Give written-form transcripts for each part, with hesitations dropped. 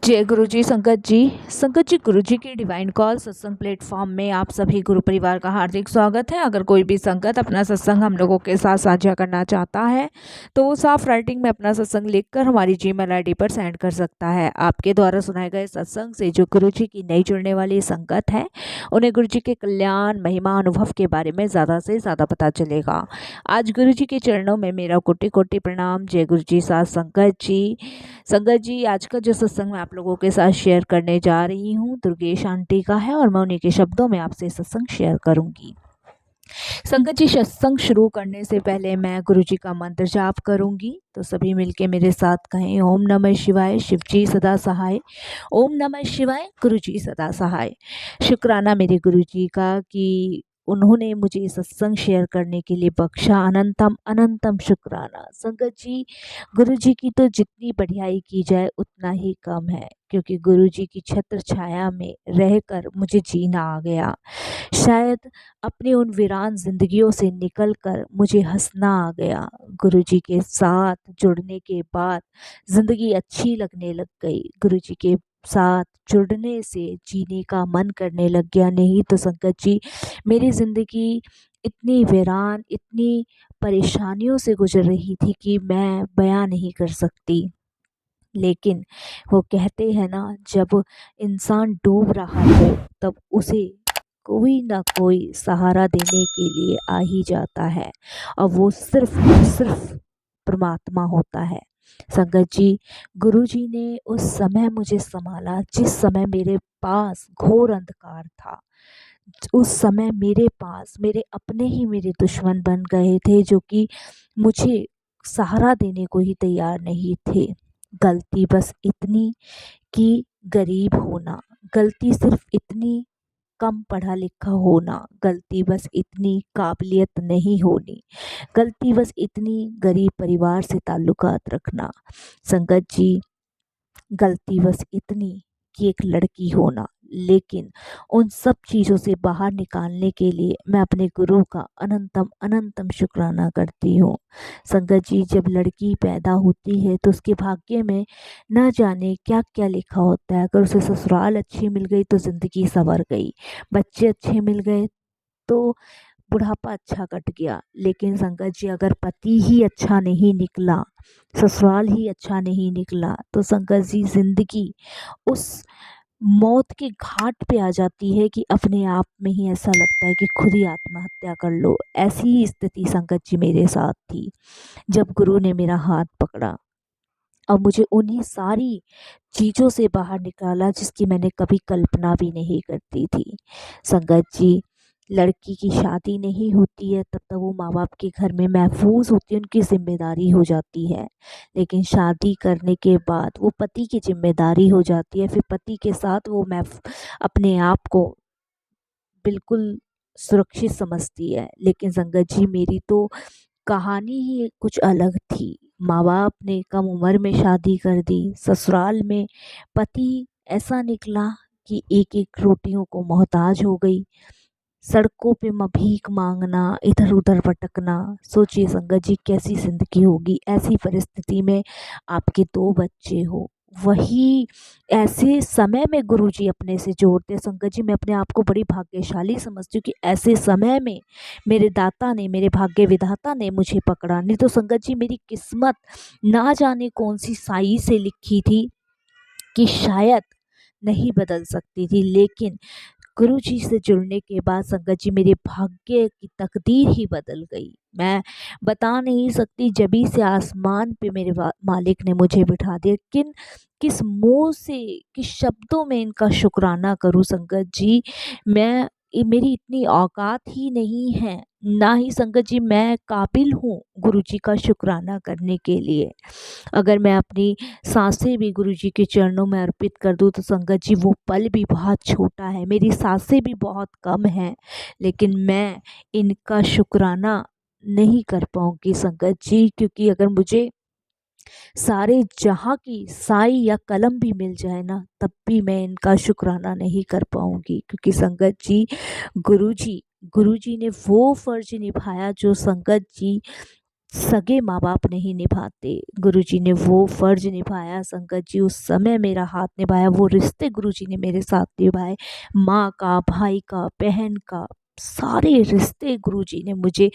जय गुरु जी। संगत जी गुरु जी की डिवाइन कॉल सत्संग प्लेटफॉर्म में आप सभी गुरु परिवार का हार्दिक स्वागत है। अगर कोई भी संगत अपना सत्संग हम लोगों के साथ साझा करना चाहता है तो वो साफ राइटिंग में अपना सत्संग लिखकर हमारी जीमेल आईडी पर सेंड कर सकता है। आपके द्वारा सुनाए गए सत्संग से जो गुरु जी की नई जुड़ने वाली संगत है उन्हें गुरु जी के कल्याण महिमा अनुभव के बारे में ज़्यादा से ज़्यादा पता चलेगा। आज गुरु जी के चरणों में मेरा कोटि कोटि प्रणाम। जय गुरु जी। साथ संगत जी आज का जो सत्संग मैं आप लोगों के साथ शेयर करने जा रही हूँ दुर्गेश आंटी का है और मैं उन्हीं के शब्दों में आपसे सत्संग शेयर करूंगी। संगत जी सत्संग शुरू करने से पहले मैं गुरु जी का मंत्र जाप करूंगी, तो सभी मिलके मेरे साथ कहें ओम नमः शिवाय, शिव जी सदा सहाय। ओम नमः शिवाय, गुरु जी सदा सहाय। शुक्राना मेरे गुरु जी का कि उन्होंने मुझे सत्संग शेयर करने के लिए बख्शा। अनंतम अनंतम शुक्राना। संगत जी गुरु जी की तो जितनी बढ़ियाई की जाए उतना ही कम है, क्योंकि गुरु जी की छत्र छाया में रहकर मुझे जीना आ गया। शायद अपनी उन वीरान जिंदगियों से निकलकर मुझे हंसना आ गया। गुरुजी के साथ जुड़ने के बाद जिंदगी अच्छी लगने लग गई। गुरुजी के साथ जुड़ने से जीने का मन करने लग गया। नहीं तो संगत जी मेरी जिंदगी इतनी वीरान, इतनी परेशानियों से गुजर रही थी कि मैं बयां नहीं कर सकती। लेकिन वो कहते हैं ना, जब इंसान डूब रहा हो तब उसे कोई ना कोई सहारा देने के लिए आ ही जाता है, और वो सिर्फ और सिर्फ परमात्मा होता है। संगत जी गुरु जी ने उस समय मुझे संभाला जिस समय मेरे पास घोर अंधकार था। उस समय मेरे पास मेरे अपने ही मेरे दुश्मन बन गए थे, जो कि मुझे सहारा देने को ही तैयार नहीं थे। गलती बस इतनी कि गरीब होना, गलती सिर्फ इतनी कम पढ़ा लिखा होना, गलती बस इतनी काबिलियत नहीं होनी, गलती बस इतनी गरीब परिवार से ताल्लुकात रखना। संगत जी गलती बस इतनी कि एक लड़की होना। लेकिन उन सब चीज़ों से बाहर निकालने के लिए मैं अपने गुरु का अनंतम अनंतम शुक्राना करती हूँ। संगत जी जब लड़की पैदा होती है तो उसके भाग्य में न जाने क्या क्या लिखा होता है। अगर उसे ससुराल अच्छी मिल गई तो ज़िंदगी संवर गई, बच्चे अच्छे मिल गए तो बुढ़ापा अच्छा कट गया। लेकिन संगत जी अगर पति ही अच्छा नहीं निकला, ससुराल ही अच्छा नहीं निकला, तो संगत जी जिंदगी उस मौत के घाट पे आ जाती है कि अपने आप में ही ऐसा लगता है कि खुद ही आत्महत्या कर लो। ऐसी ही स्थिति संगत जी मेरे साथ थी जब गुरु ने मेरा हाथ पकड़ा और मुझे उन्हीं सारी चीज़ों से बाहर निकाला जिसकी मैंने कभी कल्पना भी नहीं करती थी। संगत जी लड़की की शादी नहीं होती है तब तक वो माँ बाप के घर में महफूज होती है, उनकी जिम्मेदारी हो जाती है। लेकिन शादी करने के बाद वो पति की जिम्मेदारी हो जाती है। फिर पति के साथ वो अपने आप को बिल्कुल सुरक्षित समझती है। लेकिन संगत जी मेरी तो कहानी ही कुछ अलग थी। माँ बाप ने कम उम्र में शादी कर दी। ससुराल में पति ऐसा निकला कि एक एक रोटियों को मोहताज हो गई। सड़कों पे भीख मांगना, इधर उधर भटकना। सोचिए संगत जी कैसी जिंदगी होगी। ऐसी परिस्थिति में आपके दो बच्चे हो, वही ऐसे समय में गुरुजी अपने से जोड़ते। संगत जी मैं अपने आप को बड़ी भाग्यशाली समझती हूँ कि ऐसे समय में मेरे दाता ने, मेरे भाग्य विधाता ने मुझे पकड़ा। नहीं तो संगत जी मेरी किस्मत ना जाने कौन सी साई से लिखी थी कि शायद नहीं बदल सकती थी। लेकिन गुरु जी से जुड़ने के बाद संगत जी मेरे भाग्य की तकदीर ही बदल गई। मैं बता नहीं सकती। जभी से आसमान पे मेरे मालिक ने मुझे बिठा दिया, किस मुंह से, किस शब्दों में इनका शुक्राना करूं संगत जी। मैं मेरी इतनी औकात ही नहीं है, ना ही संगत जी मैं काबिल हूँ गुरु जी का शुक्राना करने के लिए। अगर मैं अपनी सांसें भी गुरु जी के चरणों में अर्पित कर दूं तो संगत जी वो पल भी बहुत छोटा है, मेरी सांसें भी बहुत कम हैं। लेकिन मैं इनका शुक्राना नहीं कर पाऊंगी संगत जी, क्योंकि अगर मुझे सारे जहाँ की साई या कलम भी मिल जाए ना तब भी मैं इनका शुक्राना नहीं कर पाऊंगी। क्योंकि संगत जी गुरु जी ने वो फर्ज निभाया जो संगत जी सगे माँ बाप नहीं निभाते, गुरुजी ने वो फ़र्ज़ निभाया संगत जी, उस समय मेरा हाथ निभाया, वो रिश्ते गुरुजी ने मेरे साथ निभाए, माँ का, भाई का, बहन का, सारे रिश्ते गुरुजी ने मुझे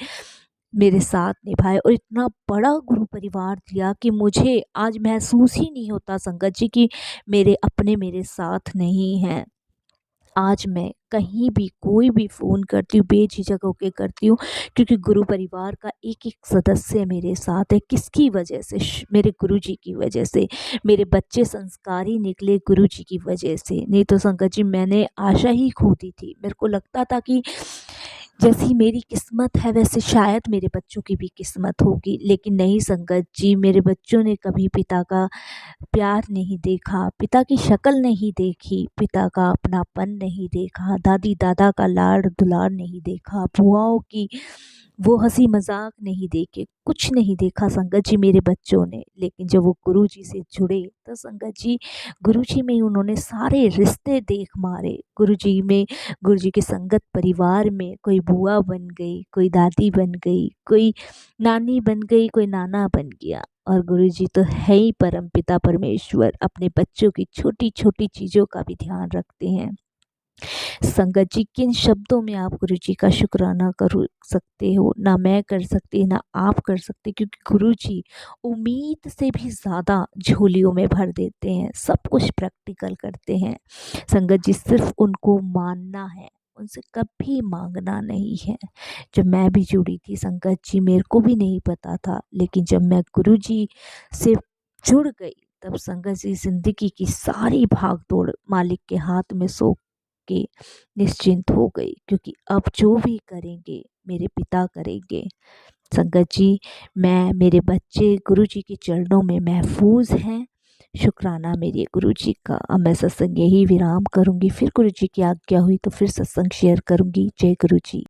मेरे साथ निभाए और इतना बड़ा गुरु परिवार दिया कि मुझे आज महसूस ही नहीं होता संगत जी कि मेरे अपने मेरे साथ नहीं हैं। आज मैं कहीं भी कोई भी फ़ोन करती हूँ, बेझिझक होके करती हूँ, क्योंकि गुरु परिवार का एक-एक सदस्य मेरे साथ है। किसकी वजह से? मेरे गुरुजी की वजह से। मेरे बच्चे संस्कारी निकले गुरुजी की वजह से। नहीं तो संगत जी मैंने आशा ही खो दी थी। मेरे को लगता था कि जैसी मेरी किस्मत है वैसे शायद मेरे बच्चों की भी किस्मत होगी, लेकिन नहीं संगत जी, मेरे बच्चों ने कभी पिता का प्यार नहीं देखा, पिता की शक्ल नहीं देखी, पिता का अपनापन नहीं देखा, दादी दादा का लाड़ दुलार नहीं देखा, बुआओं की वो हंसी मजाक नहीं देखे, कुछ नहीं देखा संगत जी मेरे बच्चों ने। लेकिन जब वो गुरुजी से जुड़े तो संगत जी गुरुजी में उन्होंने सारे रिश्ते देख मारे। गुरुजी के संगत परिवार में कोई बुआ बन गई, कोई दादी बन गई, कोई नानी बन गई, कोई नाना बन गया। और गुरुजी तो है ही परमपिता परमेश्वर, अपने बच्चों की छोटी छोटी चीज़ों का भी ध्यान रखते हैं। संगत जी किन शब्दों में आप गुरुजी का शुक्राना कर सकते हो? ना मैं कर सकती, ना आप कर सकते, क्योंकि गुरुजी उम्मीद से भी ज़्यादा झोलियों में भर देते हैं, सब कुछ प्रैक्टिकल करते हैं। संगत जी सिर्फ उनको मानना है, उनसे कभी मांगना नहीं है। जब मैं भी जुड़ी थी संगत जी मेरे को भी नहीं पता था, लेकिन जब मैं गुरुजी से जुड़ गई तब संगत जी ज़िंदगी की सारी भाग दौड़ मालिक के हाथ में सौंप के निश्चिंत हो गई, क्योंकि अब जो भी करेंगे मेरे पिता करेंगे। संगत जी मैं, मेरे बच्चे गुरुजी के चरणों में महफूज हैं। शुक्राना मेरे गुरुजी का। अब मैं सत्संग यही विराम करूँगी, फिर गुरुजी की आज्ञा हुई तो फिर सत्संग शेयर करूँगी। जय गुरुजी।